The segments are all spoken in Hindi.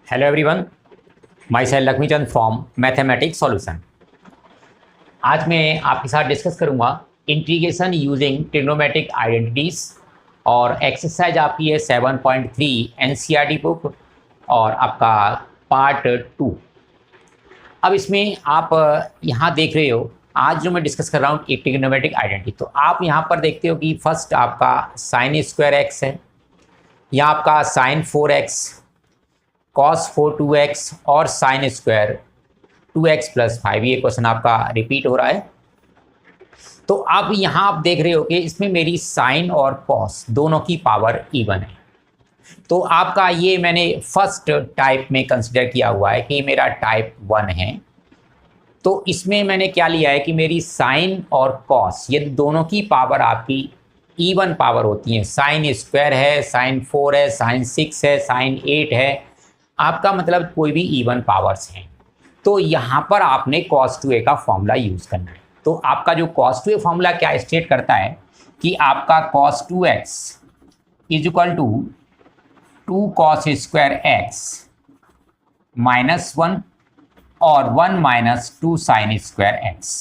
Hello everyone, my self Laxmichand from mathematics solution. आज मैं आपके साथ डिस्कस करूंगा इंटीग्रेशन यूजिंग ट्रिग्नोमेट्रिक आइडेंटिटीज और एक्सरसाइज आपकी है 7.3 एनसीईआरटी बुक और आपका पार्ट 2। अब इसमें आप यहाँ देख रहे हो, आज जो मैं डिस्कस कर रहा हूँ एक ट्रिग्नोमेट्रिक आइडेंटिटी। तो आप यहाँ पर देखते हो कि फर्स्ट आपका साइन स्क्वायर एक्स है, यहाँ आपका साइन 4x, cos 4 2x और साइन स्क्वायर 2x + 5। ये क्वेश्चन आपका रिपीट हो रहा है। तो अब यहाँ आप देख रहे हो कि इसमें मेरी साइन और कॉस दोनों की पावर इवन है। तो आपका ये मैंने फर्स्ट टाइप में कंसिडर किया हुआ है कि मेरा टाइप 1 है। तो इसमें मैंने क्या लिया है कि मेरी साइन और कॉस ये दोनों की पावर आपकी इवन पावर होती है। साइन स्क्वायर है, साइन 4 है, साइन 6 है, साइन 8 है, आपका मतलब कोई भी इवन पावर्स हैं। तो यहाँ पर आपने cos 2a का फॉर्मूला यूज़ करना है। तो आपका जो cos 2a फॉर्मूला क्या स्टेट करता है कि आपका cos 2x = 2 cos square x -1 और 1 - 2 साइन स्क्वायर x।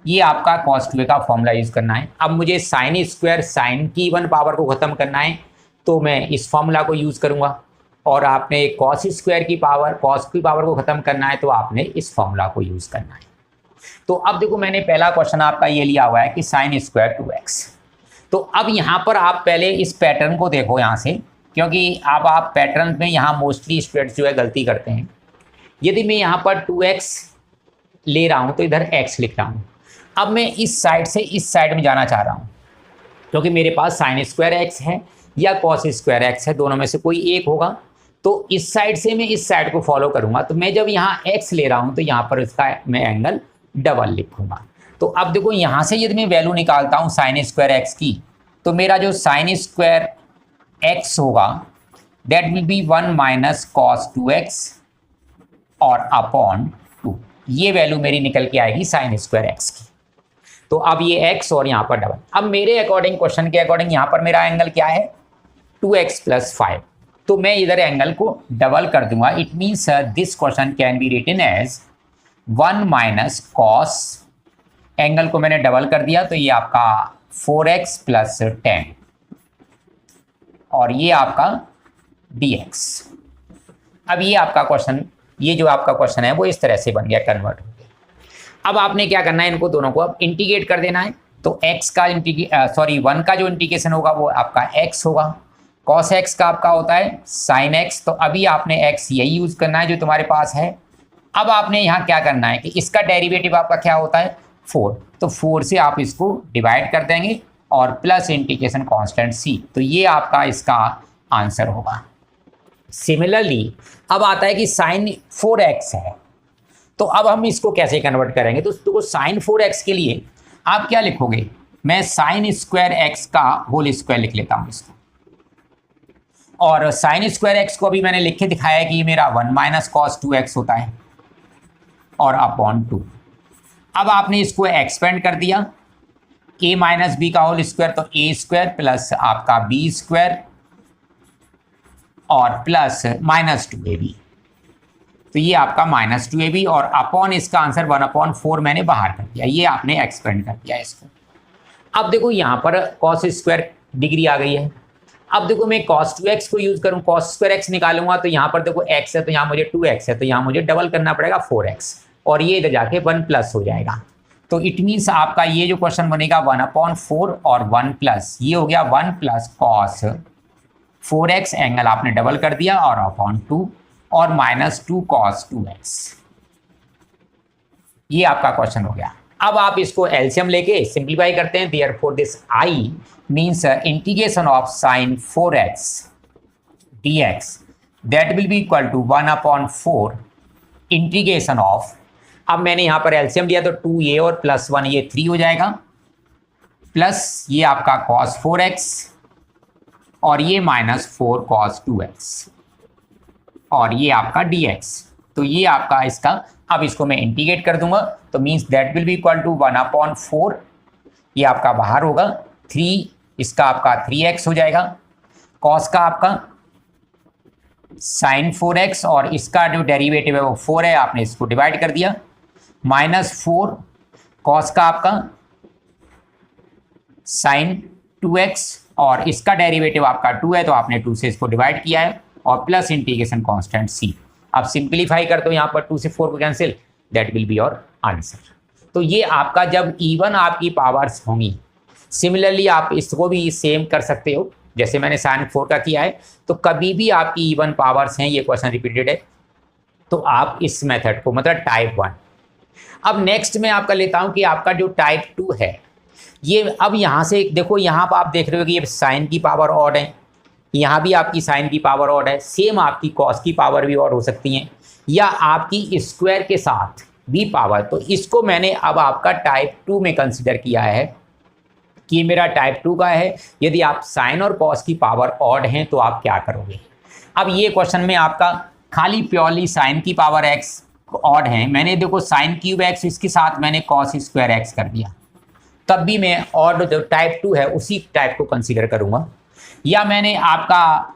ये आपका cos 2a का फॉर्मूला यूज़ करना है। अब मुझे साइन स्क्वायर साइन की इवन पावर को ख़त्म करना है, तो मैं इस फॉर्मूला को यूज़ करूँगा। और आपने cos स्क्वायर की पावर, cos की पावर को ख़त्म करना है, तो आपने इस फॉर्मूला को यूज़ करना है। तो अब देखो, मैंने पहला क्वेश्चन आपका ये लिया हुआ है कि साइन स्क्वायर 2x। तो अब यहाँ पर आप पहले इस पैटर्न को देखो यहाँ से, क्योंकि अब आप पैटर्न में यहाँ मोस्टली स्टूडेंट्स जो है गलती करते हैं। यदि मैं यहाँ पर 2x ले रहा हूँ तो इधर x लिख रहा हूँ। अब मैं इस साइड से इस साइड में जाना चाह रहा हूँ, क्योंकि मेरे पास साइन स्क्वायर x है या cos स्क्वायर x है, दोनों में से कोई एक होगा। तो इस साइड से मैं इस साइड को फॉलो करूंगा। तो मैं जब यहाँ x ले रहा हूँ तो यहाँ पर इसका मैं एंगल डबल लिखूंगा। तो अब देखो, यहाँ से यदि मैं वैल्यू निकालता हूँ साइन स्क्वायर x की, तो मेरा जो साइन स्क्वायर x होगा that will be 1 - cos 2x और अपॉन 2। ये वैल्यू मेरी निकल के आएगी साइन स्क्वायर x की। तो अब ये x और यहाँ पर डबल। अब मेरे अकॉर्डिंग, क्वेश्चन के अकॉर्डिंग, यहाँ पर मेरा एंगल क्या है 2x + 5। तो मैं इधर एंगल को डबल कर दूंगा। It means this question can be written as 1 - cos, angle को मैंने डबल कर दिया, तो ये आपका 4x + 10 और ये आपका dx। अब ये आपका क्वेश्चन, ये जो आपका क्वेश्चन है वो इस तरह से बन गया, कन्वर्ट हो गया। अब आपने क्या करना है, इनको दोनों को अब इंटीग्रेट कर देना है। तो x का 1 का जो इंटीग्रेशन होगा वो आपका x होगा, cos x का आपका होता है sin x। तो अभी आपने x यही यूज़ करना है जो तुम्हारे पास है। अब आपने यहाँ क्या करना है कि इसका डेरिवेटिव आपका क्या होता है 4। तो 4 से आप इसको डिवाइड कर देंगे और प्लस इंटीग्रेशन कांस्टेंट c। तो ये आपका इसका आंसर होगा। सिमिलरली अब आता है कि sin 4x है, तो अब हम इसको कैसे कन्वर्ट करेंगे। तो sin 4x के लिए आप क्या लिखोगे, मैं sin स्क्वायर x का होल स्क्वायर लिख लेता हूँ इसको। और साइन स्क्वायर x को अभी मैंने लिख के दिखाया है कि ये मेरा 1 - cos 2x होता है और अपॉन 2। अब आपने इसको एक्सपेंड कर दिया, a - b का होल स्क्वायर, तो a² प्लस आपका b² और प्लस -2ab। तो ये आपका -2ab और अपॉन इसका आंसर 1/4 मैंने बाहर कर दिया। ये आपने एक्सपेंड कर दिया इसको। अब देखो, यहाँ पर cos स्क्वायर डिग्री आ गई है। अब देखो, मैं cos 2x को यूज़ करूँ, cos स्क्वायर x निकालूंगा, तो यहाँ पर देखो x है, तो यहाँ मुझे 2x है, तो यहाँ मुझे डबल करना पड़ेगा 4x और ये इधर जाके 1+ हो जाएगा। तो इट मीन्स आपका ये जो क्वेश्चन बनेगा 1/4 और 1+, ये हो गया 1 + cos 4x, एंगल आपने डबल कर दिया और अपॉन 2 और -2 cos 2x। ये आपका क्वेश्चन हो गया। अब आप इसको एलसीएम लेके सिंप्लीफाई करते हैं। Therefore this I means integration of sin 4x dx that will be equal to 1/4 integration of, अब मैंने यहाँ पर एलसीएम लिया तो 2a और +1 ये 3 हो जाएगा, प्लस ये आपका cos 4x और ये -4 cos 2x और ये आपका dx। तो ये आपका इसका, अब इसको मैं इंटीग्रेट कर दूंगा, तो means that will be equal to 1/4, ये आपका बाहर होगा 3, इसका आपका 3x हो जाएगा, कॉस का आपका साइन 4x और इसका जो डेरिवेटिव है वो 4 है, आपने इसको डिवाइड कर दिया, -4 कॉस का आपका साइन 2x और इसका डेरिवेटिव आपका 2 है तो आपने 2 से इसको डिवाइड किया है और प्लस इंटीग्रेशन कांस्टेंट c। अब सिंप्लीफाई कर दो यहाँ पर 2 से 4 को cancel, that will be your answer. तो ये आपका जब इवन आपकी पावर्स होंगी, सिमिलरली आप इसको भी सेम कर सकते हो जैसे मैंने साइन 4 का किया है। तो कभी भी आपकी इवन पावर्स हैं, ये क्वेश्चन रिपीटेड है, तो आप इस मेथड को मतलब टाइप 1। अब नेक्स्ट मैं आपका लेता हूं कि आपका जो टाइप 2 है ये, अब यहाँ से देखो, यहाँ पर आप देख रहे हो कि ये साइन की पावर ऑड है, यहाँ भी आपकी साइन की पावर ऑड है, सेम आपकी कॉस की पावर भी ऑड हो सकती हैं या आपकी स्क्वायर के साथ भी पावर। तो इसको मैंने अब आपका टाइप 2 में कंसिडर किया है कि मेरा टाइप 2 का है। यदि आप साइन और कॉस की पावर ऑड हैं तो आप क्या करोगे। अब ये क्वेश्चन में आपका खाली प्योरली साइन की पावर एक्स ऑड है, मैंने देखो साइन क्यूब एक्स इसके साथ मैंने कॉस स्क्वायर एक्स कर दिया, तब भी मैं ऑड जो टाइप 2 है उसी टाइप को कंसीडर करूंगा। या मैंने आपका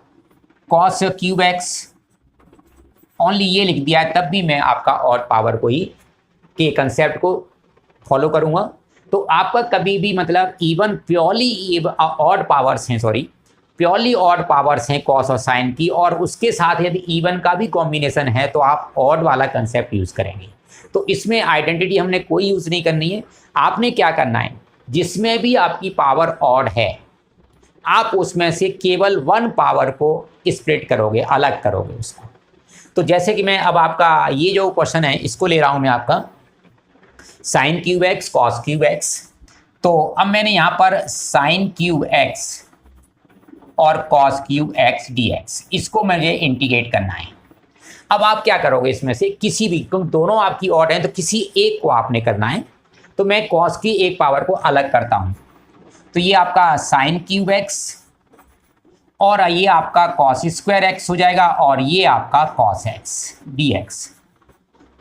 कॉस क्यूब एक्स ओनली ये लिख दिया है, तब भी मैं आपका ऑड पावर को ही के कंसेप्ट को फॉलो करूंगा। तो आपका कभी भी मतलब इवन प्योरली ऑड पावर्स हैं, सॉरी प्योरली ऑड पावर्स हैं कॉस और साइन की, और उसके साथ यदि इवन का भी कॉम्बिनेशन है तो आप ऑड वाला कंसेप्ट यूज़ करेंगे। तो इसमें आइडेंटिटी हमने कोई यूज़ नहीं करनी है। आपने क्या करना है, जिसमें भी आपकी पावर ऑड है आप उसमें से केवल 1 पावर को स्प्लिट करोगे, अलग करोगे उसको। तो जैसे कि मैं अब आपका ये जो क्वेश्चन है इसको ले रहा हूँ मैं आपका sine cube x cos cube x. तो अब मैंने यहाँ पर साइन क्यूब एक्स और cos cube x d x, इसको मुझे इंटीग्रेट करना है। अब आप क्या करोगे, इसमें से किसी भी, क्योंकि दोनों आपकी ऑड हैं तो किसी एक को आपने करना है। तो मैं कॉस की एक पावर को अलग करता हूँ, तो ये आपका साइन क्यूब एक्स और ये आपका कॉस स्क्वायर एक्स हो जाएगा और ये आपका कॉस एक्स डी एक्स।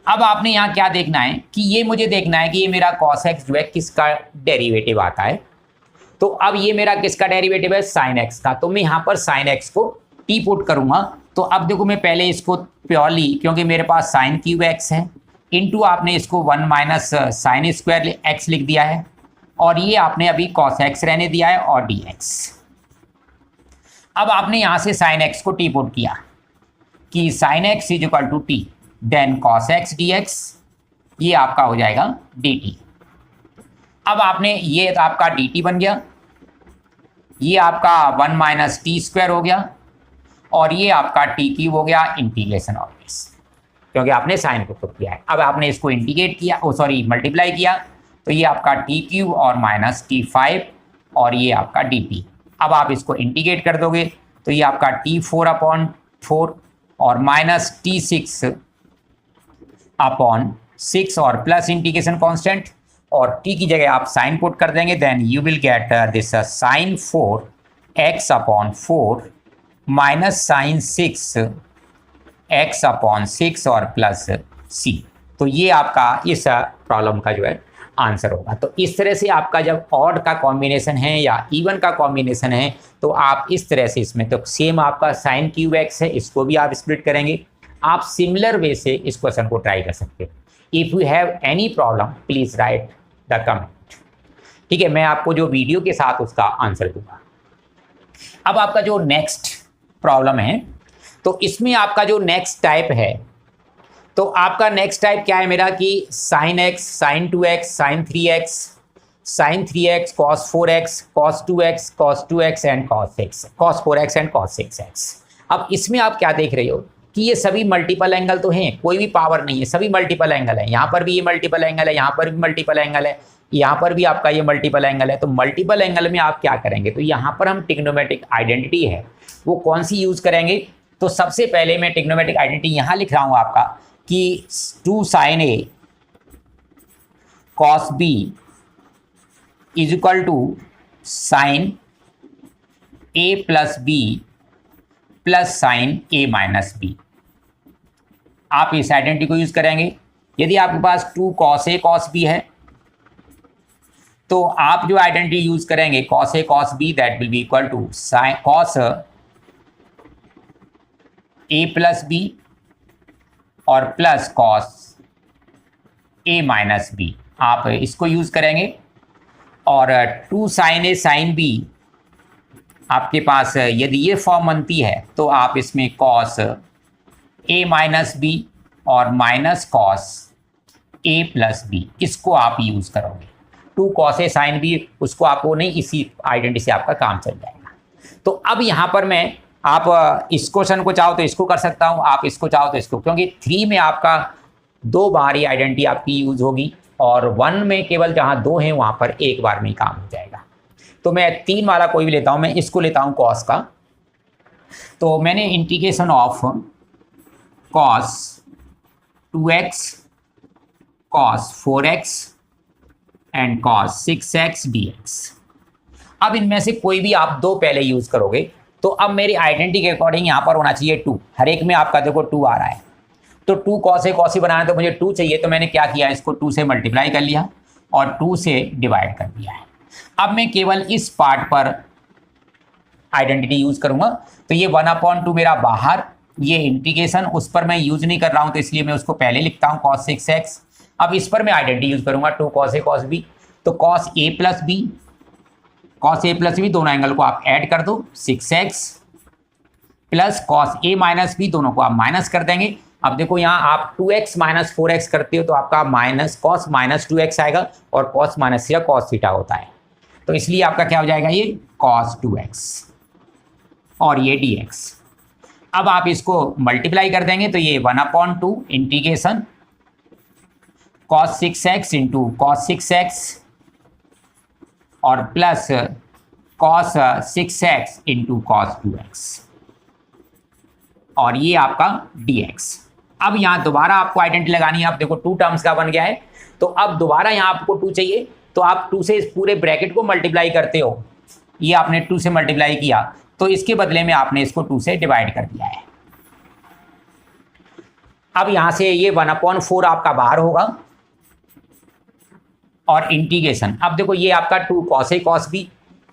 अब आपने यहाँ क्या देखना है कि ये मुझे देखना है कि ये मेरा कॉस एक्स जो है किसका डेरिवेटिव आता है। तो अब ये मेरा किसका डेरिवेटिव है, साइन एक्स का। तो मैं यहाँ पर साइन एक्स को टी पुट करूँगा। तो अब देखो मैं पहले इसको प्योरली, क्योंकि मेरे पास साइन क्यूब एक्स है, इनटू आपने इसको 1 माइनस साइन स्क्वायर एक्स लिख दिया है और ये आपने अभी कॉस एक्स रहने दिया है और डी एक्स। अब आपने यहाँ से साइन एक्स को टी पुट किया कि sine x is equal to T then cos x d x, ये आपका हो जाएगा डी टी। अब आपने ये आपका डी टी बन गया, ये आपका 1 माइनस टी स्क्वायर हो गया और ये आपका टी क्यूब हो गया इंटीग्रेशन ऑफ दिस, क्योंकि आपने साइन को पुट किया है। अब आपने इसको इंटीग्रेट किया, मल्टीप्लाई किया, तो ये आपका टी क्यूब और माइनस टी 5 और ये आपका डी टी। अब आप इसको इंटीग्रेट कर दोगे तो ये आपका T4/4 और माइनस T6/6 और प्लस इंटीग्रेशन कांस्टेंट और t की जगह आप साइन पुट कर देंगे, then you will get this sine 4x/4 minus sine 6x/6 और प्लस c। तो ये आपका इस प्रॉब्लम का जो है आंसर होगा। तो इस तरह से आपका जब ऑड का कॉम्बिनेशन है या इवन का कॉम्बिनेशन है तो आप इस तरह से इसमें, तो सेम आपका साइन क्यूब एक्स है, इसको भी आप स्प्लिट करेंगे। आप सिमिलर वे से इस क्वेश्चन को ट्राई कर सकते हो। If you have any problem please write the comment, ठीक है, मैं आपको जो वीडियो के साथ उसका आंसर दूंगा। अब आपका जो नेक्स्ट प्रॉब्लम है, तो इसमें आपका जो नेक्स्ट टाइप है, तो आपका नेक्स्ट टाइप क्या है मेरा कि sine x, sine 2x, sine 3x, sine 3x, cos 4x, cos 2x, cos 2x and cos 6, cos 4x and cos 6x। अब इसमें आप क्या देख रहे हो कि ये सभी मल्टीपल एंगल तो हैं, कोई भी पावर नहीं है, सभी मल्टीपल एंगल है। यहाँ पर भी ये मल्टीपल एंगल है, यहाँ पर भी मल्टीपल एंगल है, यहाँ पर भी आपका ये मल्टीपल एंगल है। तो मल्टीपल एंगल में आप क्या करेंगे, तो यहाँ पर हम ट्रिग्नोमेट्रिक आइडेंटिटी है वो कौन सी यूज़ करेंगे। तो सबसे पहले मैं ट्रिग्नोमेट्रिक आइडेंटिटी यहाँ लिख रहा हूँ आपका कि 2 sine a cos b is equal to sine a plus b plus sine a minus b. आप इस आइडेंटिटी को यूज करेंगे। यदि आपके पास 2 कॉस ए कॉस बी है तो आप जो आइडेंटिटी यूज करेंगे cos a cos b, that will be equal to sine cos a plus b और plus cos a minus b, आप इसको यूज़ करेंगे। और 2 साइन ए साइन बी आपके पास यदि ये फॉर्म बनती है तो आप इसमें कॉस ए माइनस बी और minus cos a plus B इसको आप यूज़ करोगे। 2 कॉस ए साइन बी उसको आपको नहीं, इसी आइडेंटिटी से आपका काम चल जाएगा। तो अब यहाँ पर मैं आप इस क्वेश्चन को चाहो तो इसको कर सकता हूँ, आप इसको चाहो तो इसको, क्योंकि 3 में आपका 2 बार ही आइडेंटिटी आपकी यूज़ होगी और 1 में केवल जहाँ 2 हैं वहाँ पर एक बार में ही काम हो जाएगा। तो मैं 3 वाला कोई भी लेता हूँ, मैं इसको लेता हूँ कॉस का। तो मैंने integration of cos 2x cos 4x and cos 6x dx। अब इनमें से कोई भी आप 2 पहले यूज़ करोगे तो अब मेरी आइडेंटिटी के अकॉर्डिंग यहाँ पर होना चाहिए 2, हर एक में आपका देखो 2 आ रहा है। तो 2 कॉस ए कॉस सी बनाना तो मुझे 2 चाहिए, तो मैंने क्या किया, इसको 2 से मल्टीप्लाई कर लिया और 2 से डिवाइड कर दिया है। अब मैं केवल इस पार्ट पर आइडेंटिटी यूज़ करूँगा, तो ये 1/2 मेरा बाहर, ये इंटीग्रेशन उस पर मैं यूज़ नहीं कर रहा हूँ तो इसलिए मैं उसको पहले लिखता हूँ cos 6x। अब इस पर मैं आइडेंटिटी यूज़ करूँगा 2 cos a cos b, तो cos a प्लस b दोनों एंगल को आप ऐड कर दो, 6x plus cos a minus b दोनों को आप माइनस कर देंगे। अब देखो यहाँ आप 2x माइनस 4x करते हो तो आपका माइनस cos माइनस 2x आएगा और cos minus theta cos theta होता है, तो इसलिए आपका क्या हो जाएगा, ये cos 2x और ये dx। अब आप इसको मल्टीप्लाई कर देंगे तो ये 1/2 integration cos 6x into cos 6x और plus cos 6x into cos 2x और ये आपका dx। अब यहाँ दोबारा आपको आइडेंटिटी लगानी है। अब देखो 2 टर्म्स का बन गया है, तो अब दोबारा यहाँ आपको 2 चाहिए तो आप 2 से इस पूरे ब्रैकेट को मल्टीप्लाई करते हो। ये आपने 2 से मल्टीप्लाई किया तो इसके बदले में आपने इसको 2 से डिवाइड कर दिया है। अब यहाँ से ये 1/4 आपका बाहर होगा और इंटीग्रेशन, अब देखो ये आपका 2 cos a cos b,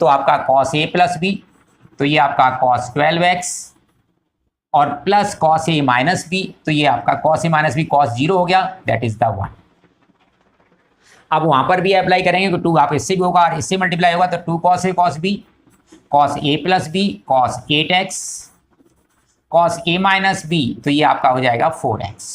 तो आपका cos a प्लस b, तो ये आपका cos 12x और plus cos a minus b, तो ये आपका cos a minus b cos 0 हो गया, दैट इज द 1। अब वहां पर भी अप्लाई करेंगे तो 2 आप इससे भी होगा और इससे मल्टीप्लाई होगा तो 2 cos a cos b cos a plus b cos 8x cos a minus b, तो ये आपका हो जाएगा 4x।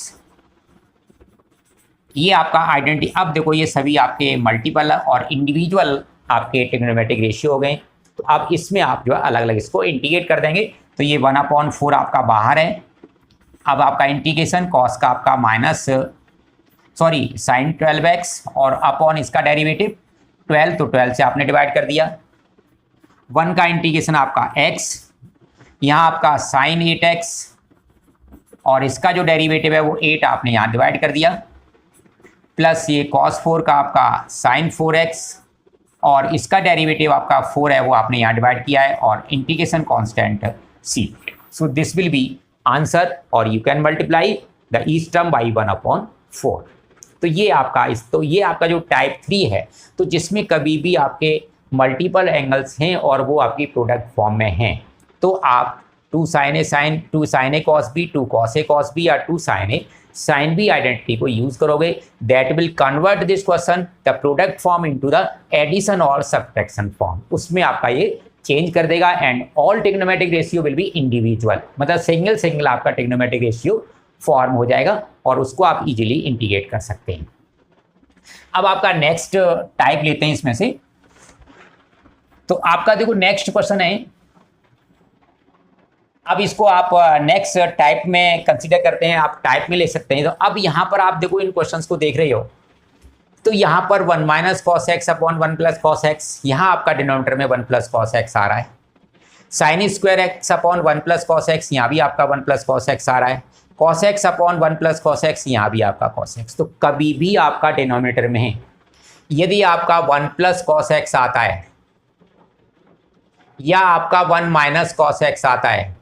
ये आपका आइडेंटिटी। अब देखो ये सभी आपके मल्टीपल और इंडिविजुअल आपके ट्रिग्नोमेट्रिक रेशियो हो गए, तो अब इसमें आप जो है अलग अलग इसको इंटीग्रेट कर देंगे तो ये 1/4 आपका बाहर है। अब आपका इंटीग्रेशन कॉस का आपका माइनस साइन 12x और अपॉन इसका डेरिवेटिव 12, तो 12 से आपने डिवाइड कर दिया। 1 का इंटीग्रेशन आपका x, यहाँ आपका साइन 8x और इसका जो डेरिवेटिव है वो 8 आपने यहाँ डिवाइड कर दिया, प्लस ये cos 4 का आपका साइन 4x और इसका डेरिवेटिव आपका 4 है वो आपने यहाँ डिवाइड किया है और integration constant c। So this will be answer और you can multiply the each term by 1/4। तो ये आपका जो टाइप 3 है, तो जिसमें कभी भी आपके मल्टीपल एंगल्स हैं और वो आपकी प्रोडक्ट फॉर्म में हैं, तो आप 2 sin a cos b 2 cos a cos b या 2 sin a sin b identity को यूज करोगे। That will convert this question the product form into the addition और सब्ट्रैक्शन फॉर्म, उसमें आपका ये चेंज कर देगा and all trigonometric ratio will be individual, मतलब सिंगल आपका ट्रिग्नोमेट्रिक रेशियो फॉर्म हो जाएगा और उसको आप इजीली इंटीग्रेट कर सकते हैं। अब आपका नेक्स्ट टाइप लेते हैं इसमें से, तो आपका देखो नेक्स्ट क्वेश्चन है, अब इसको आप नेक्स्ट टाइप में कंसीडर करते हैं, आप टाइप में ले सकते हैं। तो अब यहाँ पर आप देखो इन क्वेश्चंस को देख रहे हो, तो यहाँ पर 1 minus cos x upon 1 plus cos x, यहाँ आपका डिनोमिनेटर में 1 प्लस कॉस एक्स आ रहा है। Sign square x upon 1 plus cos x, यहाँ भी आपका 1 प्लस कॉस एक्स आ रहा है। Cos x upon 1 plus cos x, यहाँ भी आपका कॉस एक्स। तो कभी भी आपका डिनोमिनेटर में है, यदि आपका 1 प्लस कॉस एक्स आता है या आपका 1 माइनस कॉस एक्स आता है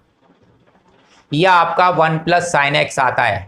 या आपका 1 प्लस साइन एक्स आता है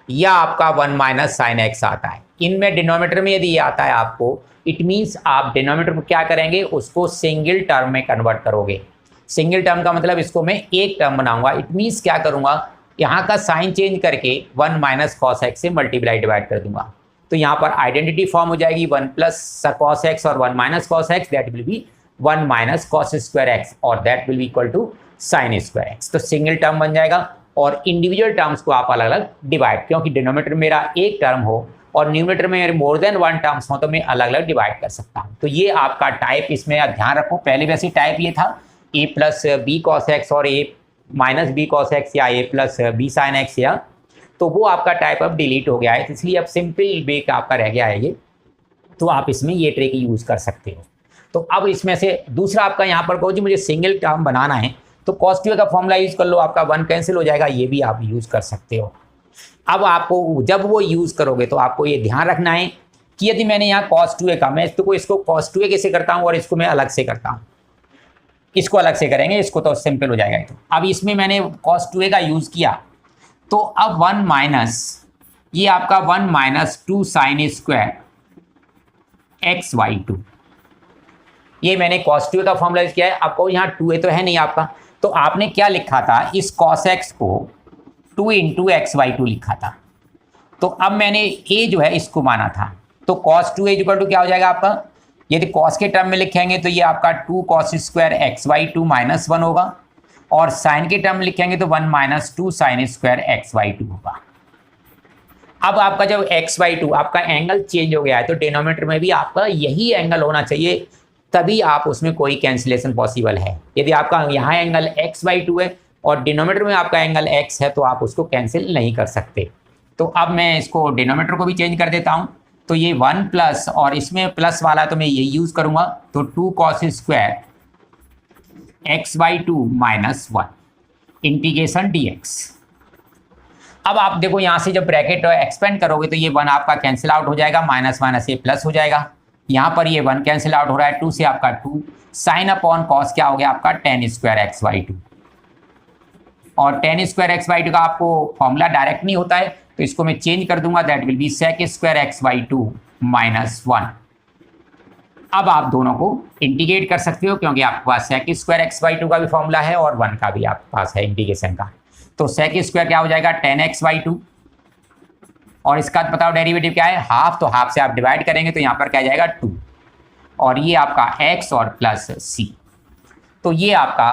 या आपका 1 माइनस साइन एक्स आता है, इनमें डिनोमिनेटर में यदि ये आता है आपको, इट मीन्स आप डिनोमिनेटर को क्या करेंगे, उसको सिंगल टर्म में कन्वर्ट करोगे। सिंगल टर्म का मतलब इसको मैं एक टर्म बनाऊंगा। इट मीन्स क्या करूंगा, यहाँ का साइन चेंज करके 1 माइनस कॉस एक्स से मल्टीप्लाई डिवाइड कर दूंगा। तो यहाँ पर आइडेंटिटी फॉर्म हो जाएगी 1 प्लस कॉस एक्स और 1 minus cos x, that will be 1 minus cos square x और that will be equal to sine square x. तो सिंगल टर्म बन जाएगा और इंडिविजुअल टर्म्स को आप अलग अलग डिवाइड, क्योंकि डिनोमिनेटर मेरा एक टर्म हो और न्यूमरेटर में मेरे मोर देन 1 टर्म्स हो तो मैं अलग अलग डिवाइड कर सकता हूँ। तो ये आपका टाइप, इसमें आप ध्यान रखो, पहले वैसे टाइप ये था a plus b cos x और a minus b cos x या a plus b sine x, या तो वो आपका टाइप अब डिलीट हो गया है, इसलिए अब सिंपल वे का आपका रह गया है ये। तो आप इसमें ये ट्रिक यूज़ कर सकते हो। तो अब इसमें से दूसरा आपका यहाँ पर कहो जी मुझे सिंगल टर्म बनाना है, तो cos स्क्वायर का फॉर्मूला यूज़ कर लो, आपका 1 कैंसिल हो जाएगा, ये भी आप यूज़ कर सकते हो। अब आपको जब वो यूज़ करोगे तो आपको ये ध्यान रखना है कि यदि मैंने यहाँ cos 2a का, मैं इसको cos 2a कैसे करता हूँ और इसको मैं अलग से करता हूँ, इसको अलग से करेंगे, इसको तो सिंपल हो जाएगा। तो अब इसमें मैंने cos 2a का यूज़ किया, तो अब 1 माइनस ये आपका 1 minus 2 sine square x by 2, ये मैंने cos 2a का फॉर्मूला यूज किया है। आपको यहाँ 2a तो है नहीं आपका, तो आपने क्या लिखा था, इस cos x को 2 इंटू एक्स वाई 2 लिखा था। तो अब मैंने a जो है इसको माना था, तो cos 2a इक्वल टू क्या हो जाएगा आपका, यदि cos के टर्म में लिखेंगे तो ये आपका 2 cos square x by 2 minus 1 होगा, और साइन के टर्म लिखेंगे तो 1 minus 2 sine square x by 2 होगा। अब आपका जब एक्स वाई 2 आपका एंगल चेंज हो गया है, तो डिनोमिनेटर में भी आपका यही एंगल होना चाहिए, तभी आप उसमें कोई कैंसिलेशन पॉसिबल है। यदि आपका यहाँ एंगल एक्स वाई 2 है और डिनोमिनेटर में आपका एंगल एक्स है, तो आप उसको कैंसिल नहीं कर सकते। तो अब मैं इसको डिनोमिनेटर को भी चेंज कर देता हूँ, तो ये 1 प्लस और इसमें प्लस वाला तो मैं ये यूज़ करूँगा, तो 2 cos square x by 2 minus 1 integration d x. अब आप देखो यहाँ से जब ब्रैकेट एक्सपेंड करोगे तो ये 1 आपका कैंसिल आउट हो जाएगा, माइनस माइनस ये प्लस हो जाएगा, यहाँ पर ये 1 कैंसिल आउट हो रहा है, 2 से आपका 2 साइन अपॉन कॉस क्या हो गया आपका tan स्क्वायर एक्स वाई 2, और tan स्क्वायर एक्स वाई 2 का आपको फॉर्मूला डायरेक्ट नहीं होता है, तो इसको मैं चेंज कर दूंगा, that will be sec square x by 2 minus 1। अब आप दोनों को इंटीग्रेट कर सकते हो, क्योंकि आपके पास सेक स्क्वायर एक्स वाई 2 का भी फॉर्मूला है और 1 का भी आपके पास है इंटीग्रेशन का। तो सेक स्क्वायर क्या हो जाएगा tan एक्स वाई 2, और इसका बताओ डेरिवेटिव क्या है, हाफ, तो हाफ से आप डिवाइड करेंगे तो यहाँ पर क्या जाएगा 2, और ये आपका x और प्लस c। तो ये आपका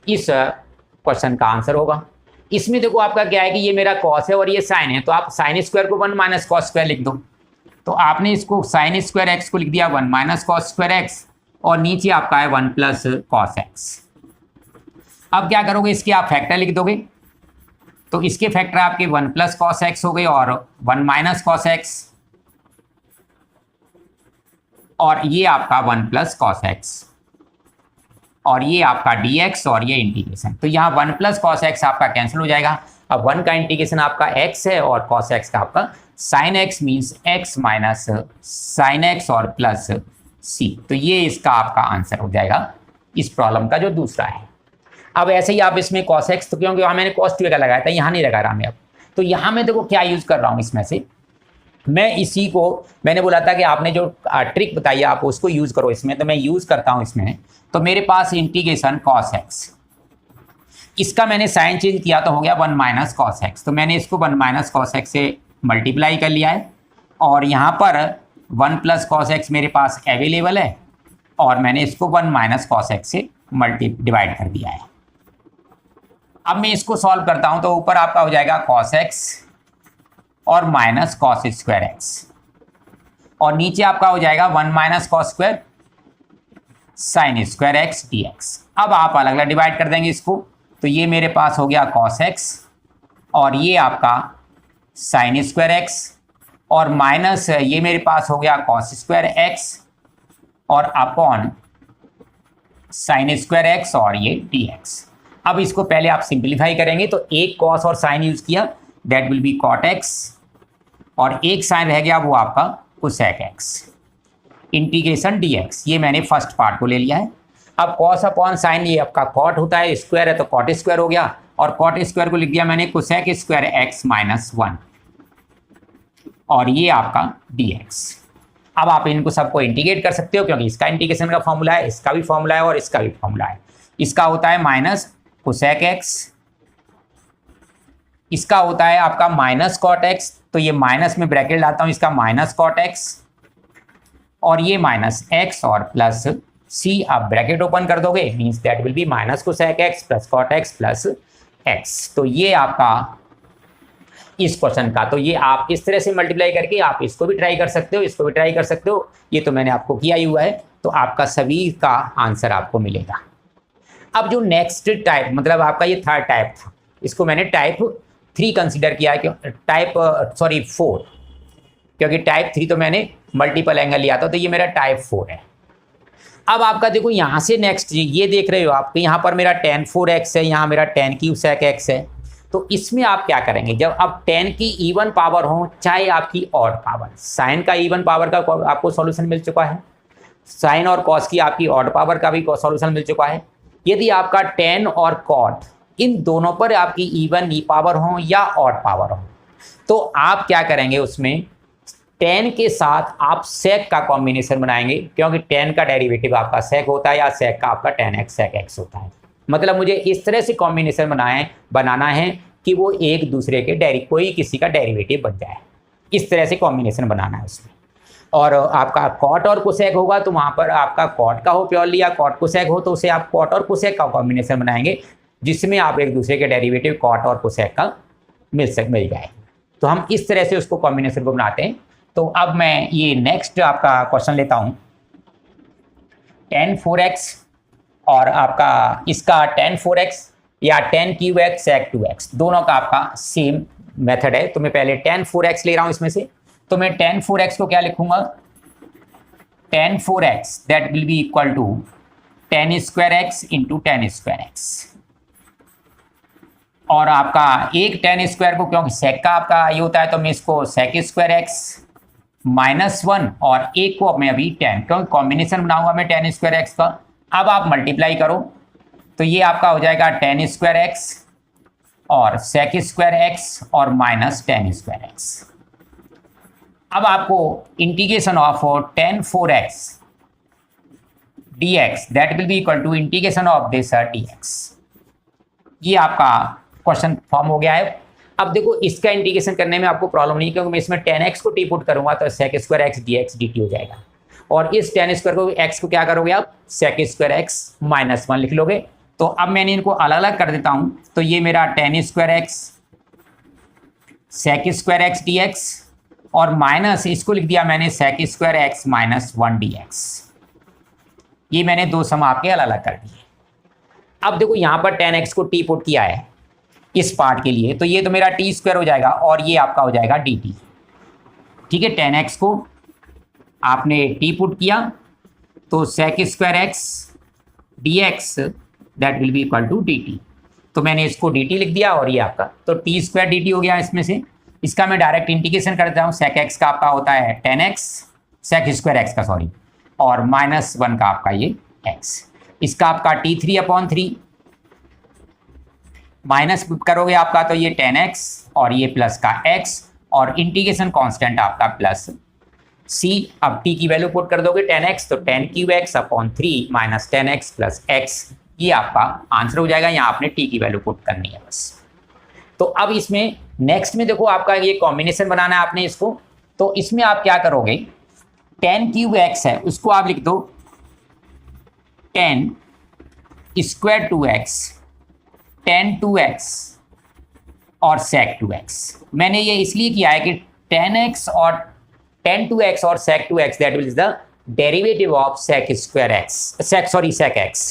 इस क्वेश्चन का आंसर होगा। इसमें देखो आपका क्या है कि ये मेरा cos है और ये साइन है, तो आप साइन स्क्वायर को 1 माइनस कॉस स्क्वायर लिख दो, तो आपने इसको साइन स्क्वायर एक्स को लिख दिया 1 माइनस कॉस स्क्वायर एक्स, और नीचे आपका है 1 प्लस कॉस एक्स। अब क्या करोगे, इसके आप फैक्टर लिख दोगे, तो इसके फैक्टर आपके 1 प्लस कॉस एक्स हो गए और 1 माइनस कॉस एक्स, और ये आपका 1 प्लस कॉस एक्स, और ये आपका dx, और ये इंटीग्रेशन। तो यहाँ 1 प्लस कॉस एक्स आपका कैंसिल हो जाएगा। अब 1 का इंटीग्रेशन आपका x है और कॉस एक्स का आपका sine x, means x minus sine x और प्लस c। तो ये इसका आपका आंसर हो जाएगा इस प्रॉब्लम का जो दूसरा है। अब ऐसे ही आप इसमें cos x, तो क्योंकि वहाँ मैंने cos 2a का लगाया था, यहाँ नहीं लगा रहा मैं अब, तो यहाँ मैं देखो क्या यूज़ कर रहा हूँ, इसमें से मैं इसी को, मैंने बोला था कि आपने जो ट्रिक बताई आप उसको यूज़ करो इसमें, तो मैं यूज़ करता हूँ इसमें। तो मेरे पास इंटीग्रेशन cos x, इसका मैंने साइन चेंज किया तो हो गया 1 माइनस कॉस एक्स, तो मैंने इसको 1 माइनस कॉस एक्स से मल्टीप्लाई कर लिया है, और यहाँ पर 1 प्लस कॉस एक्स मेरे पास अवेलेबल है, और मैंने इसको 1 माइनस कॉस एक्स से डिवाइड कर दिया है। अब मैं इसको सॉल्व करता हूँ, तो ऊपर आपका हो जाएगा cos x और माइनस कॉस स्क्वायर एक्स, और नीचे आपका हो जाएगा 1 minus cos square sine square x d x. अब आप अलग अलग डिवाइड कर देंगे इसको, तो ये मेरे पास हो गया cos x और ये आपका साइन स्क्वायर एक्स, और माइनस ये मेरे पास हो गया cos स्क्वायर एक्स और अपॉन साइन स्क्वायर एक्स और ये डी एक्स। अब इसको पहले आप सिंप्लीफाई करेंगे, तो एक cos और साइन यूज किया, that will B cot x, और एक साइन रह गया वो आपका cosec x इंटीग्रेशन dx। ये मैंने फर्स्ट पार्ट को ले लिया है। अब cos अपॉन साइन ये आपका cot होता है, स्क्वायर है तो cot स्क्वायर हो गया, और cot स्क्वायर को लिख दिया मैंने cosec स्क्वायर x माइनस 1, और ये आपका dx। अब आप इनको सबको इंटीग्रेट कर सकते हो, क्योंकि इसका इंटीग्रेशन का फॉर्मूला है, इसका भी फॉर्मूला है और इसका भी फॉर्मूला है। इसका होता है माइनस कोसेक एक्स, इसका होता है आपका माइनस कॉट एक्स, तो ये माइनस में ब्रैकेट लाता हूं, इसका माइनस कॉट एक्स, और ये माइनस एक्स और प्लस सी, आप ब्रैकेट ओपन कर दोगे, means that will be minus cosec x plus cot x plus x. तो ये आपका इस क्वेश्चन का, तो ये आप इस तरह से मल्टीप्लाई करके आप इसको भी ट्राई कर सकते हो, इसको भी ट्राई कर सकते हो, ये तो मैंने आपको किया ही हुआ है, तो आपका सभी का आंसर आपको मिलेगा। अब जो नेक्स्ट टाइप, मतलब आपका ये थर्ड टाइप था, इसको मैंने टाइप 3 कंसीडर किया है, क्यों टाइप 4, क्योंकि टाइप 3 तो मैंने मल्टीपल एंगल लिया था, तो ये मेरा टाइप 4 है। अब आपका देखो यहाँ से नेक्स्ट ये देख रहे हो आप, यहाँ पर मेरा tan 4x है, यहाँ मेरा tan क्यूब sec x है। तो इसमें आप क्या करेंगे, जब अब tan की इवन पावर हो चाहे आपकी ऑड पावर, साइन का इवन पावर का आपको सॉल्यूशन मिल चुका है, साइन और कॉस की आपकी ऑड पावर का भी सॉल्यूशन मिल चुका है। यदि आपका tan और कॉट इन दोनों पर आपकी इवन पावर हो या ऑड पावर हो, तो आप क्या करेंगे, उसमें tan के साथ आप sec का कॉम्बिनेशन बनाएंगे, क्योंकि tan का डेरिवेटिव आपका sec होता है या sec का आपका tan x sec x होता है। मतलब मुझे इस तरह से कॉम्बिनेशन बनाना है कि वो एक दूसरे के कोई किसी का डेरिवेटिव बन जाए, इस तरह से कॉम्बिनेशन बनाना है उसमें। और आपका कॉट और कोसेक होगा तो वहाँ पर आपका कॉट का हो प्योरली, या कॉट कोसेक हो तो उसे आप कॉट और कोसेक का कॉम्बिनेशन बनाएंगे, जिसमें आप एक दूसरे के डेरिवेटिव कॉट और कोसेक का मिल जाए। तो हम इस तरह से उसको कॉम्बिनेशन को बनाते हैं। तो अब मैं ये नेक्स्ट आपका क्वेश्चन लेता हूँ, tan 4x और आपका इसका tan 4x या tan cube x sec 2x, दोनों का आपका सेम मेथड है। तो मैं पहले tan 4x ले रहा हूँ इसमें से, तो मैं tan 4x को क्या लिखूंगा, tan 4x that will be equal to tan square x into tan square x, और आपका एक tan स्क्वायर को, क्योंकि sec का आपका ये होता है, तो मैं इसको sec स्क्वायर x -1 और एक को मैं अभी tan, क्योंकि कॉम्बिनेशन बनाऊंगा मैं tan स्क्वायर x का। अब आप मल्टीप्लाई करो तो ये आपका हो जाएगा tan स्क्वायर x और sec स्क्वायर x और माइनस tan स्क्वायर x। अब आपको integration of tan 4x dx that will be equal to integration of this dx, ये आपका क्वेश्चन फॉर्म हो गया है। अब देखो इसका इंटीग्रेशन करने में आपको प्रॉब्लम नहीं, क्योंकि मैं इसमें tan x को टी पुट करूंगा तो sec square x dx dt हो जाएगा, और इस tan स्क्वायर को x को क्या करोगे आप, sec स्क्वायर x -1 लिख लोगे। तो अब मैंने इनको अलग अलग कर देता हूं, तो ये मेरा tan square x sec square x dx और माइनस इसको लिख दिया मैंने sec स्क्वायर x -1 dx। ये मैंने दो सम आपके अलग अलग कर दिए। अब देखो यहाँ पर tan x को टी पुट किया है इस पार्ट के लिए, तो ये तो मेरा टी स्क्वायर हो जाएगा और ये आपका हो जाएगा dt। ठीक है, tan x को आपने टी पुट किया तो sec square x dx that will be equal to dt, तो मैंने इसको dt लिख दिया और ये आपका तो टी स्क्वायर dt हो गया। इसमें से इसका मैं डायरेक्ट इंटीग्रेशन कर देता हूँ, sec x का आपका होता है tan x sec square x का सॉरी, और -1 का आपका ये x, इसका आपका t3/3 माइनस करोगे आपका तो ये tan x और ये प्लस का x, और इंटीग्रेशन कांस्टेंट आपका प्लस c। अब t की वैल्यू पुट कर दोगे tan x, तो tan cube x/3 minus tan x plus x, ये आपका आंसर हो जाएगा। यहाँ आपने t की वैल्यू पुट करनी है बस। तो अब इसमें नेक्स्ट में देखो आपका ये कॉम्बिनेशन बनाना है आपने इसको, तो इसमें आप क्या करोगे, tan क्यूब x है उसको आप लिख दो tan square 2x tan 2x और sec 2x। मैंने ये इसलिए किया है कि tan x और tan 2x और sec 2x that is the derivative of sec square x sec x,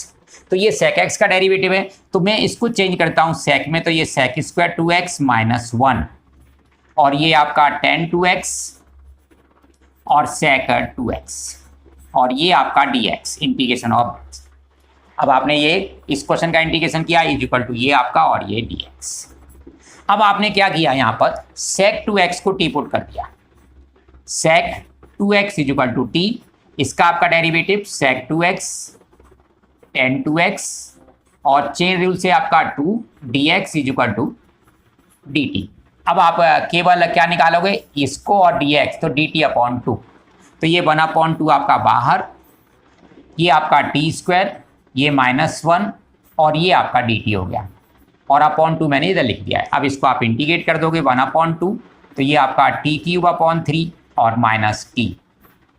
तो ये sec x का डेरिवेटिव है, तो मैं इसको चेंज करता हूँ sec में, तो ये sec स्क्वायर 2x -1 और ये आपका tan 2x और sec 2x और ये आपका dx इंटीग्रेशन ऑफ। अब आपने ये इस क्वेश्चन का इंटीग्रेशन किया इज इक्वल टू ये आपका और ये dx। अब आपने क्या किया, यहाँ पर sec 2x को टी पुट कर दिया, sec 2x is equal to t, इसका आपका derivative sec 2x tan 2x और चेन रूल से आपका 2 dx is equal to dt। अब आप केवल क्या निकालोगे, इसको और dx, तो dt/2, तो ये 1/2 आपका बाहर, ये आपका t स्क्वायर, ये -1 और ये आपका dt हो गया, और अपॉन 2 मैंने इधर लिख दिया है। अब इसको आप इंटीग्रेट कर दोगे 1/2, तो ये आपका t³ और माइनस t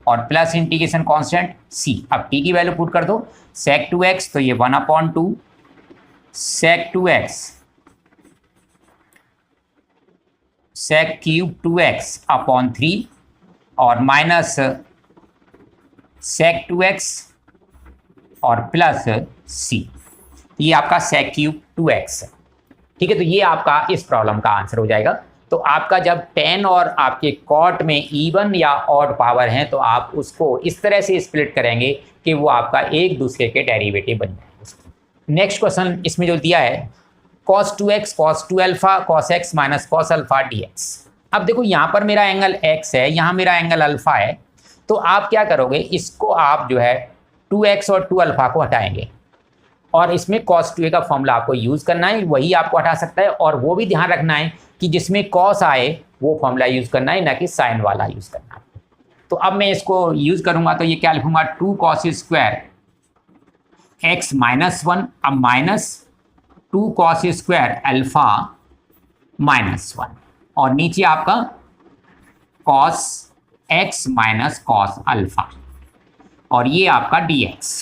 और प्लस इंटीग्रेशन कांस्टेंट c। अब t की वैल्यू पुट कर दो, sec2x, तो ये 1/2 sec2x sec³ 2x/3 और माइनस sec2x और प्लस c। ये आपका sec³ 2x है। ठीक है, तो ये आपका इस प्रॉब्लम का आंसर हो जाएगा। तो आपका जब tan और आपके cot में इवन या ऑड पावर हैं तो आप उसको इस तरह से स्प्लिट करेंगे कि वो आपका एक दूसरे के डेरिवेटिव बन जाए। नेक्स्ट क्वेश्चन इसमें जो दिया है cos 2x cos 2 alpha cos x minus cos alpha dx। अब देखो यहाँ पर मेरा एंगल x है, यहाँ मेरा एंगल अल्फा है, तो आप क्या करोगे, इसको आप जो है 2x और 2 अल्फा को हटाएंगे और इसमें cos 2a का फॉर्मूला आपको यूज़ करना है, वही आपको हटा सकता है। और वो भी ध्यान रखना है कि जिसमें cos आए वो फॉर्मूला यूज़ करना है, ना कि साइन वाला यूज़ करना है। तो अब मैं इसको यूज़ करूँगा तो ये क्या लिखूँगा, 2 cos स्क्वायर x माइनस 1, अब minus 2 cos square alpha minus 1, और नीचे आपका cos x minus cos alpha, और ये आपका dx।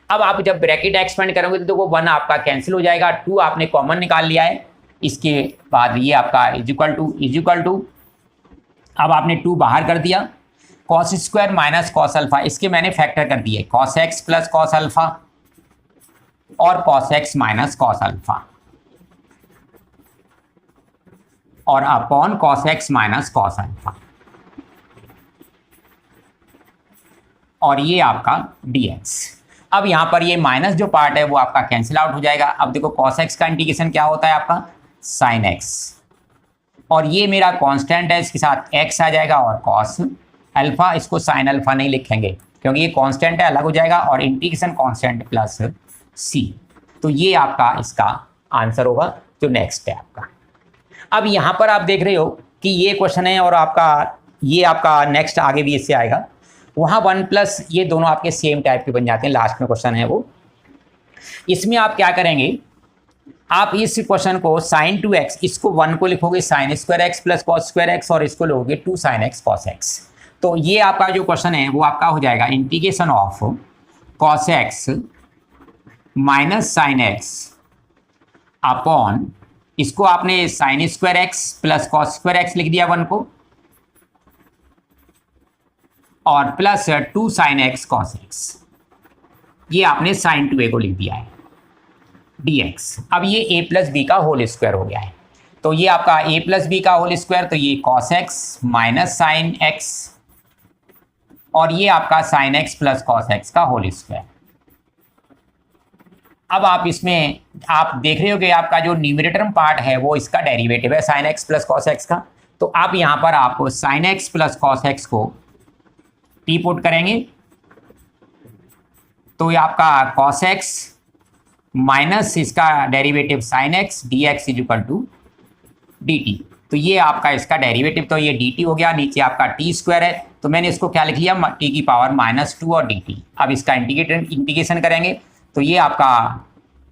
अब आप जब ब्रैकेट एक्सपेंड करोगे तो देखो 1 आपका कैंसिल हो जाएगा, 2 आपने कॉमन निकाल लिया है, इसके बाद ये आपका इजिकल टू अब आपने 2 बाहर कर दिया, cos square minus cos alpha, इसके मैंने फैक्टर कर दिए cos x plus cos alpha और cos x minus cos alpha और upon cos x minus cos alpha, और ये आपका dx। अब यहाँ पर ये माइनस जो पार्ट है वो आपका कैंसिल आउट हो जाएगा। अब देखो cos x का इंटीग्रेशन क्या होता है आपका sin x, और ये मेरा कांस्टेंट है, इसके साथ x आ जाएगा और cos अल्फा, इसको sin अल्फा नहीं लिखेंगे क्योंकि ये कांस्टेंट है, अलग हो जाएगा, और इंटीग्रेशन कांस्टेंट प्लस c। तो ये आपका इसका आंसर होगा जो नेक्स्ट है आपका। अब यहाँ पर आप देख रहे हो कि ये क्वेश्चन है और ये आपका नेक्स्ट आगे भी इससे आएगा, वहाँ 1 प्लस ये दोनों आपके सेम टाइप के बन जाते हैं। लास्ट में क्वेश्चन है वो, इसमें आप क्या करेंगे, आप इस क्वेश्चन को sin 2x, इसको 1 को लिखोगे sin square x plus cos square x और इसको लोगे 2 sin x cos x। तो ये आपका जो क्वेश्चन है वो आपका हो जाएगा integration of cos x minus sin x upon, इसको आपने sin square x plus cos square x लिख दिया 1 को, और plus 2 sin x cos x, ये आपने sin 2a को लिख दिया है dx। अब ये a प्लस बी का होल स्क्वायर हो गया है, तो ये आपका a प्लस बी का होल स्क्वायर, तो ये cos x minus sin x और ये आपका sin x plus cos x का होल स्क्वायर। अब आप इसमें आप देख रहे हो कि आपका जो न्यूमरेटर पार्ट है वो इसका डेरिवेटिव है sin x plus cos x का, तो आप यहाँ पर आप sin x plus cos x को टी पुट करेंगे, तो ये आपका cos x माइनस इसका derivative sin x dx equal to dt। तो ये आपका इसका डेरिवेटिव, तो ये dt हो गया, नीचे आपका t स्क्वायर है, तो मैंने इसको क्या लिख लिया t की पावर -2 और dt। अब इसका इंटीग्रेशन करेंगे तो ये आपका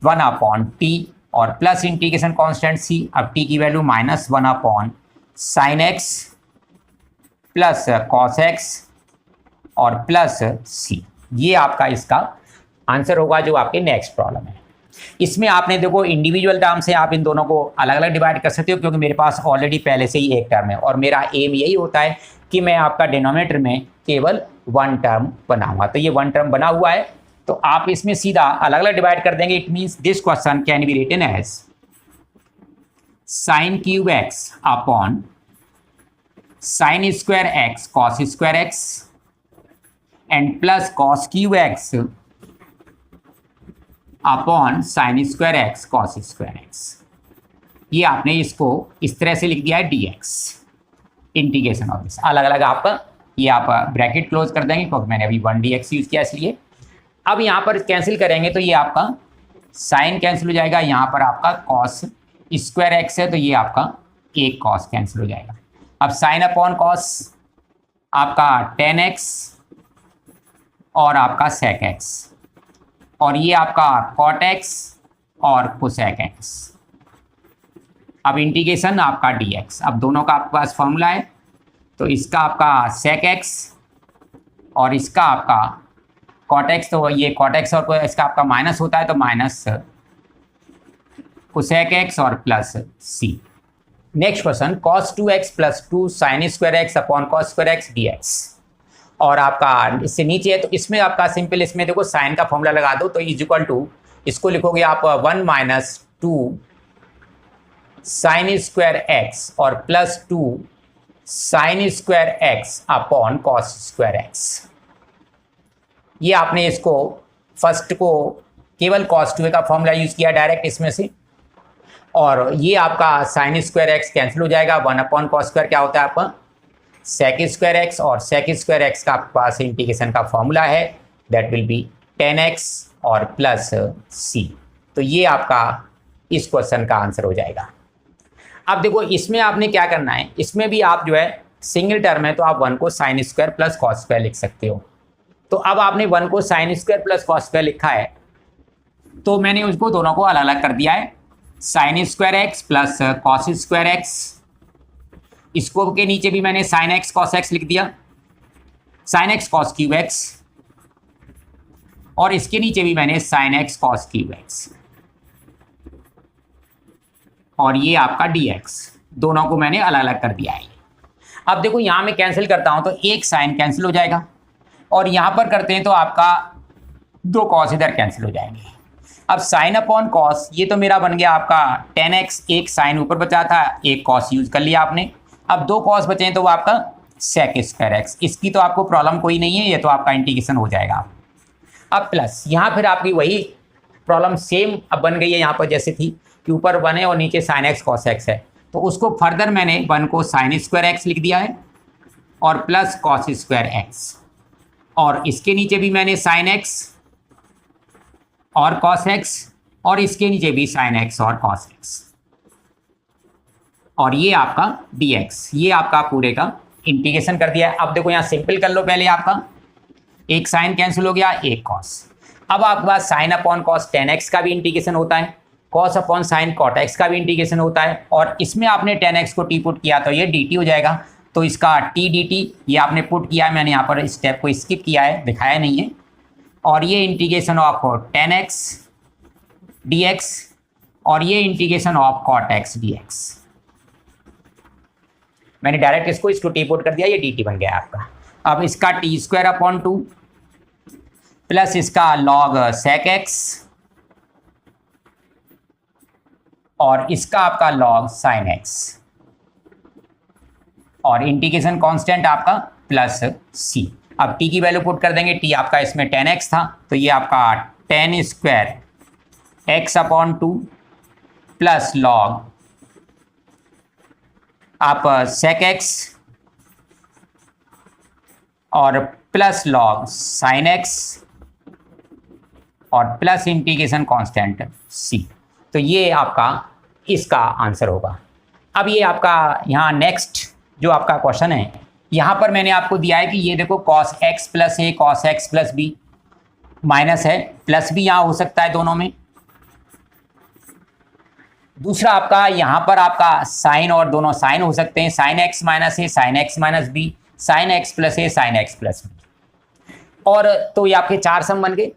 1 अपॉन t और प्लस इंटीग्रेशन कांस्टेंट c। अब t की value -1 upon sin x plus cos x और प्लस c। ये आपका इसका आंसर होगा जो आपके नेक्स्ट प्रॉब्लम है। इसमें आपने देखो इंडिविजुअल टर्म से आप इन दोनों को अलग अलग डिवाइड कर सकते हो, क्योंकि मेरे पास ऑलरेडी पहले से ही एक टर्म है और मेरा एम यही होता है कि मैं आपका डिनोमिनेटर में केवल 1 टर्म बनाऊंगा। तो ये 1 टर्म बना हुआ है, तो आप इसमें सीधा अलग अलग डिवाइड कर देंगे। It means this question can be written as sin³ x upon sin square x cos square x and plus cos³ x upon sin square x cos square x। ये आपने इसको इस तरह से लिख दिया है dx, इंटीग्रेशन ऑफ दिस। अलग अलग आपका ये आप ब्रैकेट क्लोज कर देंगे क्योंकि मैंने अभी 1 dx यूज किया इसलिए। अब यहाँ पर कैंसिल करेंगे तो ये आपका साइन कैंसिल हो जाएगा, यहाँ पर आपका cos स्क्वायर x है तो ये आपका एक cos कैंसिल हो जाएगा। अब साइन अपॉन cos आपका tan x और आपका sec x, और ये आपका cot x और cosec x। अब इंटीग्रेशन आपका dx, अब दोनों का आपके पास फॉर्मूला है, तो इसका आपका sec x और इसका आपका cot x, तो ये cot x और इसका आपका माइनस होता है तो माइनस cosec x और plus c। Next question, cos 2x plus 2 sin square x upon cos square x dx। और आपका इससे नीचे है तो इसमें आपका सिंपल, इसमें देखो साइन का फॉर्मूला लगा दो, तो इज इक्वल टू, इसको लिखोगे आप 1 माइनस 2 sin स्क्वायर x और plus 2 sin square x upon cos square x। ये आपने इसको फर्स्ट को केवल cos 2a का फॉर्मूला यूज किया डायरेक्ट इसमें से, और ये आपका sin स्क्वायर x कैंसिल हो जाएगा, 1 अपॉन cos स्क्वायर क्या होता है आपका sec स्क्वायर x, और sec स्क्वायर x का आपके पास इंटीग्रेशन का फॉर्मूला है, दैट विल बी 10x और प्लस c। तो ये आपका इस क्वेश्चन का आंसर हो जाएगा। अब देखो इसमें आपने क्या करना है, इसमें भी आप जो है सिंगल टर्म है तो आप 1 को sin square plus cos square लिख सकते हो। तो अब आपने 1 को sin square plus cos square लिखा है, तो मैंने उसको दोनों को अलग अलग कर दिया है, sin square x plus cos square x। इसको के नीचे भी मैंने sin x cos x लिख दिया, sin x cos cube x, और इसके नीचे भी मैंने sin x cos cube x, और ये आपका dx, दोनों को मैंने अलग अलग कर दिया है। अब देखो यहां मैं कैंसिल करता हूं तो एक साइन कैंसिल हो जाएगा, और यहां पर करते हैं तो आपका 2 cos इधर कैंसिल हो जाएंगे। अब साइन अपॉन कॉस, ये तो मेरा बन गया आपका 10x, एक साइन ऊपर बचा था, एक कॉस यूज कर लिया आपने। अब 2 cos बचे हैं तो वो आपका sec स्क्वायर x, इसकी तो आपको प्रॉब्लम कोई नहीं है, ये तो आपका इंटीग्रेशन हो जाएगा। अब प्लस यहाँ फिर आपकी वही प्रॉब्लम सेम अब बन गई है यहाँ पर जैसे थी कि ऊपर 1 है और नीचे sin x cos x है, तो उसको फर्दर मैंने 1 को sin स्क्वायर x लिख दिया है और प्लस cos स्क्वायर x, और इसके नीचे भी मैंने sin x और cos x, और इसके नीचे भी sin x और cos x, और ये आपका dx, ये आपका पूरे का इंटीग्रेशन कर दिया है। अब देखो यहाँ सिंपल कर लो, पहले आपका एक साइन कैंसिल हो गया, एक cos। अब आपके पास sin अपॉन cos 10x का भी इंटीग्रेशन होता है, cos upon sin cot x का भी इंटीग्रेशन होता है, और इसमें आपने 10x को t पुट किया तो ये dt हो जाएगा, तो इसका t dt ये आपने पुट किया है, मैंने यहाँ पर स्टेप को स्किप किया है, दिखाया नहीं है, और ये इंटीग्रेशन ऑफ 10x dx, और ये integration of cot x dx। मैंने डायरेक्ट इसको टी पुट कर दिया, ये dt बन गया आपका। अब इसका टी स्क्वायर अपॉन 2 प्लस इसका log sec x, और इसका आपका log sin x, और इंटीग्रेशन कांस्टेंट आपका प्लस c। अब t की वैल्यू पुट कर देंगे, t आपका इसमें 10x था तो ये आपका 10 square x upon 2 plus log आप sec x और प्लस log sin x और प्लस इंटीग्रेशन कांस्टेंट c। तो ये आपका इसका आंसर होगा। अब ये आपका यहाँ नेक्स्ट जो आपका क्वेश्चन है, यहाँ पर मैंने आपको दिया है कि ये देखो cos x plus a cos x plus b minus है, प्लस भी यहाँ हो सकता है दोनों में। दूसरा आपका यहाँ पर आपका साइन, और दोनों साइन हो सकते हैं, sine x minus a sine x minus b, sine x plus a sine x plus b, और तो ये आपके 4 सम बन गए।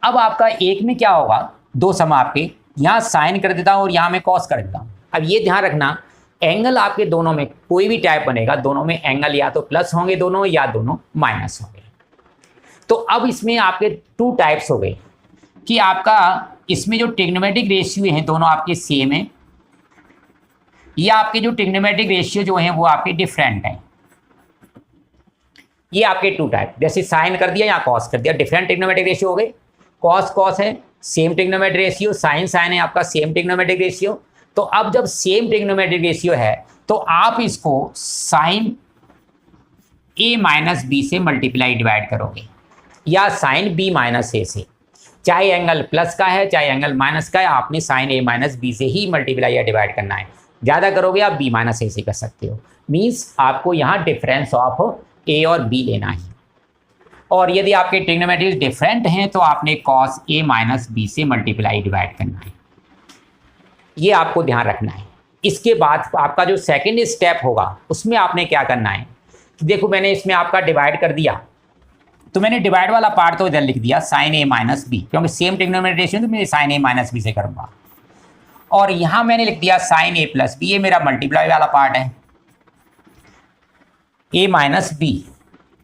अब आपका एक में क्या होगा, 2 सम आपके यहाँ साइन कर देता हूँ और यहाँ मैं कॉस कर देता हूँ। अब ये ध्यान रखना, एंगल आपके दोनों में कोई भी टाइप बनेगा, दोनों में एंगल या तो प्लस होंगे दोनों, या दोनों माइनस होंगे। तो अब इसमें आपके 2 टाइप्स हो गए कि आपका इसमें जो ट्रिग्नोमेट्रिक रेशियो हैं दोनों आपके सेम हैं, या आपके जो ट्रिग्नोमेट्रिक रेशियो जो हैं वो आपके डिफरेंट हैं। ये आपके 2 टाइप, जैसे साइन कर दिया या कॉस कर दिया, डिफरेंट ट्रिग्नोमेट्रिक रेशियो हो गए। कॉस कॉस है same trigonometric ratio, sine sine है आपका सेम ट्रिग्नोमेट्रिक रेशियो। तो अब जब सेम ट्रिग्नोमेट्रिक रेशियो है तो आप इसको साइन a माइनस बी से मल्टीप्लाई डिवाइड करोगे, या साइन b माइनस ए से, चाहे एंगल प्लस का है चाहे एंगल माइनस का है, आपने साइन a माइनस बी से ही मल्टीप्लाई या डिवाइड करना है। ज़्यादा करोगे आप b माइनस ए से कर सकते हो, मीन्स आपको यहाँ डिफरेंस ऑफ a और b लेना है। और यदि आपके ट्रिग्नोमेट्रीज डिफरेंट हैं तो आपने कॉस ए माइनस बी से मल्टीप्लाई डिवाइड करना है, ये आपको ध्यान रखना है। इसके बाद आपका जो सेकंड स्टेप होगा उसमें आपने क्या करना है कि देखो मैंने इसमें आपका डिवाइड कर दिया, तो मैंने डिवाइड वाला पार्ट तो इधर लिख दिया साइन ए माइनस बी, क्योंकि सेम ट्रिग्नोमेट्री रेशियो तो मैं साइन ए माइनस बी से करूँगा। और यहाँ मैंने लिख दिया साइन ए प्लस बी, ये मेरा मल्टीप्लाई वाला पार्ट है, ए माइनस बी।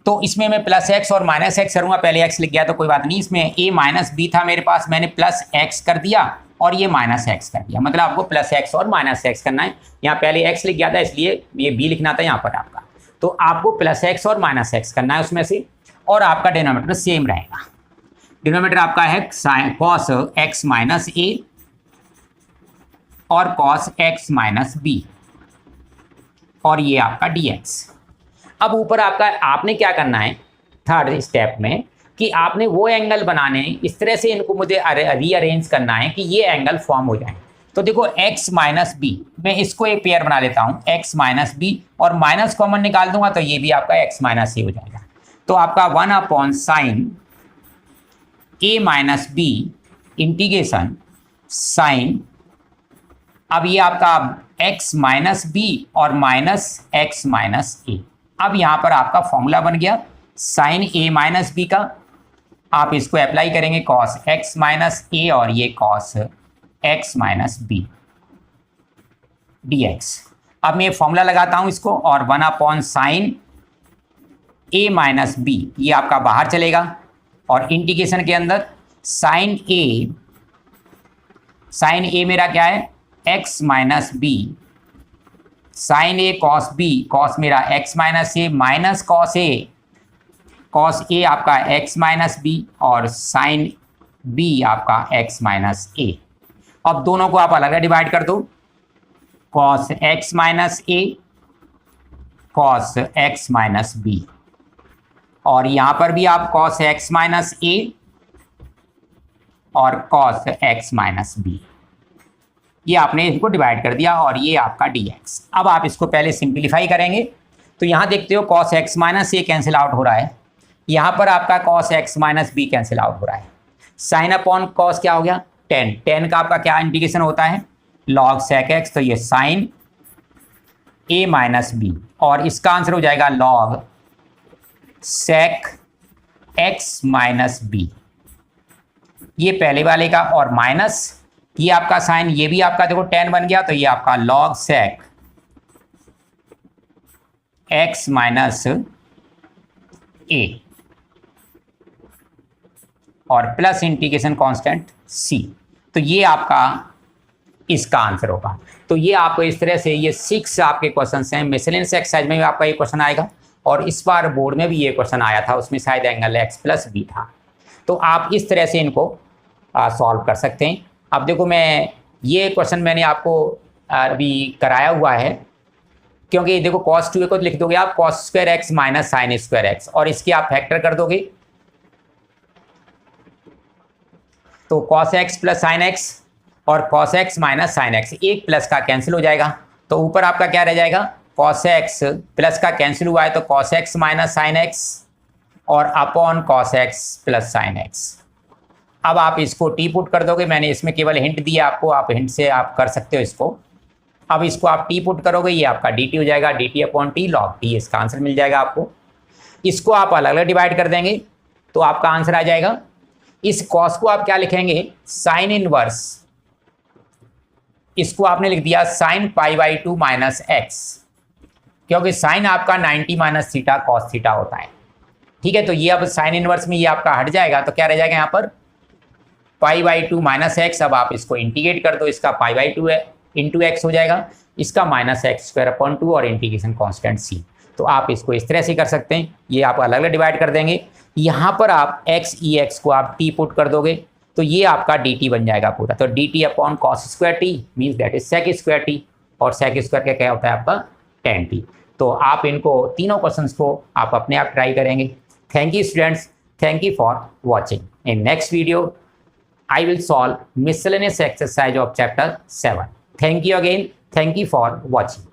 तो इसमें मैं प्लस एक्स और माइनस एक्स करूँगा, पहले एक्स लिख गया तो कोई बात नहीं, इसमें ए माइनस बी था मेरे पास, मैंने प्लस एक्स कर दिया और ये माइनस एक्स कर दिया, मतलब आपको प्लस एक्स और माइनस एक्स करना है। यहाँ पहले एक्स लिख गया था इसलिए ये बी लिखना था यहाँ पर आपका, तो आपको प्लस एक्स और माइनस एक्स करना है उसमें से, और आपका डिनोमिनेटर सेम रहेगा। डिनोमिनेटर आपका है कॉस एक्स माइनस ए और कॉस एक्स माइनस बी, और ये आपका डी एक्स। अब ऊपर आपका आपने क्या करना है थर्ड स्टेप में कि आपने वो एंगल बनाने हैं, इस तरह से इनको मुझे रीअरेंज करना है कि ये एंगल फॉर्म हो जाए। तो देखो x माइनस बी, मैं इसको एक पेयर बना लेता हूँ x माइनस बी, और माइनस कॉमन निकाल दूंगा तो ये भी आपका x माइनस ए हो जाएगा। तो आपका 1/sin a minus b integration sine, अब ये आपका x माइनस बी और माइनस x माइनस ए। अब यहाँ पर आपका फॉर्मूला बन गया साइन a माइनस बी का, आप इसको अप्लाई करेंगे कॉस x माइनस ए और ये cos x minus b d x. अब मैं फॉर्मूला लगाता हूँ इसको, और 1/sin a माइनस बी, ये आपका बाहर चलेगा, और इंटीग्रेशन के अंदर साइन ए मेरा क्या है x minus b, sign a cos B, cos मेरा x minus A minus cos A आपका x माइनस बी, और साइन बी आपका x माइनस ए। अब दोनों को आप अलग डिवाइड कर दो, कॉस x माइनस ए कॉस x माइनस बी, और यहाँ पर भी आप कॉस x माइनस ए और कॉस x माइनस बी, ये आपने इसको डिवाइड कर दिया, और ये आपका dx। अब आप इसको पहले सिंप्लीफाई करेंगे तो यहाँ देखते हो cos x minus a cancel out हो रहा है, यहाँ पर आपका cos x minus b cancel out हो रहा है, साइन अपॉन कॉस क्या हो गया 10 का आपका क्या इंटीग्रेशन होता है log sec x, तो ये साइन a माइनस बी, और इसका आंसर हो जाएगा log sec x minus b, ये पहले वाले का, और माइनस ये आपका साइन, ये भी आपका देखो 10 बन गया, तो ये आपका log sec x minus a, और प्लस इंटीग्रेशन कांस्टेंट c, तो ये आपका इसका आंसर होगा। तो ये आपको इस तरह से ये 6 आपके क्वेश्चन हैं। मिसलेनियस एक्सरसाइज में भी आपका ये क्वेश्चन आएगा, और इस बार बोर्ड में भी ये क्वेश्चन आया था, उसमें शायद एंगल x प्लस बी था। तो आप इस तरह से इनको सॉल्व कर सकते हैं। अब देखो मैं ये क्वेश्चन मैंने आपको अभी कराया हुआ है, क्योंकि देखो cos 2a को लिख दोगे आप cos square x minus sign square x, और इसके आप फैक्टर कर दोगे तो cos x plus sine x और cos x minus sine x, एक प्लस का कैंसिल हो जाएगा, तो ऊपर आपका क्या रह जाएगा cos x प्लस का कैंसिल हुआ है तो cos x minus sine x और upon cos x plus sine x. अब आप इसको टी पुट कर दोगे, मैंने इसमें केवल हिंट दिया आपको, आप हिंट से आप कर सकते हो इसको। अब इसको आप टी पुट करोगे, ये आपका डी टी हो जाएगा, D t upon T log T, इसका आंसर मिल जाएगा आपको। इसको आप अलग अलग डिवाइड कर देंगे तो आपका आंसर आ जाएगा। इस कॉस को आप क्या लिखेंगे साइन इनवर्स, इसको आपने लिख दिया साइन π/2 माइनस एक्स, क्योंकि साइन आपका 90 माइनस थीटा कॉस थीटा होता है। ठीक है, तो ये अब साइन इनवर्स में ये आपका हट जाएगा, तो क्या रह जाएगा यहाँ पर π/2 माइनस एक्स। अब आप इसको इंटीग्रेट कर दो, इसका π/2 इंटू एक्स हो जाएगा, इसका माइनस एक्स स्क्वायर अपॉन 2 और इंटीग्रेशन कांस्टेंट सी। तो आप इसको इस तरह से कर सकते हैं, ये आप अलग अलग डिवाइड कर देंगे। यहाँ पर आप एक्स ई एक्स को आप टी पुट कर दोगे तो ये आपका डी टी बन जाएगा पूरा। तो d t upon cos square t means that is sec square t, और सेक स्क्वायर का क्या होता है आपका टेन टी। तो आप इनको तीनों क्वेश्चंस को आप अपने आप ट्राई करेंगे। Thank you students, thank you for watching. In next video I will solve miscellaneous exercise of chapter 7. Thank you again. Thank you for watching.